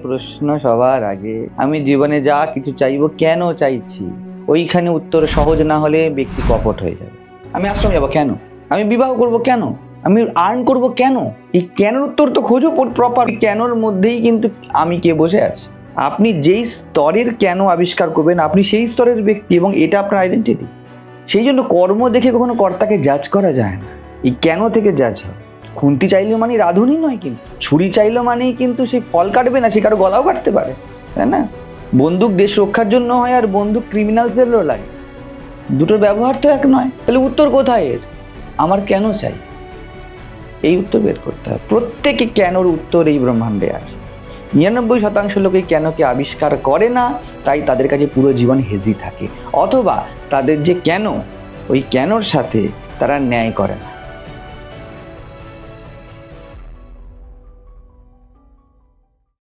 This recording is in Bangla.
প্রশ্ন সবার আগে, আমি জীবনে যা কিছু চাইবো কেন চাইছি, ওইখানে উত্তর সহজ না হলে ব্যক্তি কপট হয়ে যাবে। আমি আশ্রম যাবো কেন, আমি বিবাহ করব কেন, আমি আর্ন করব কেন, এই কেন উত্তর তো খোঁজো প্রপার। কেনর মধ্যেই কিন্তু আমি কে বসে আছি। আপনি যেই স্তরের কেন আবিষ্কার করবেন আপনি সেই স্তরের ব্যক্তি এবং এটা আপনার আইডেন্টিটি। সেই জন্য কর্ম দেখে কখনো কর্তাকে জাজ করা যায় না, এই কেন থেকে জাজ হয়। খুন্তি চাইলে মানে রাঁধুনি নয়, কিন্তু ছুরি চাইলে মানেই কিন্তু সেই ফল কাটবে না, সে কারো গলাও কাটতে পারে, তাই না? বন্দুক দেশ রক্ষার জন্য হয় আর বন্দুক ক্রিমিনালসদেরও লাগে, দুটোর ব্যবহার তো এক নয়। তাহলে উত্তর কোথায় এর? আমার কেন চাই, এই উত্তর বের করতে হবে। প্রত্যেকে কেনর উত্তর এই ব্রহ্মাণ্ডে আছে। 99% লোক এই কেনকে আবিষ্কার করে না, তাই তাদের কাছে পুরো জীবন হেজি থাকে, অথবা তাদের যে কেন, ওই কেনর সাথে তারা ন্যায় করে না।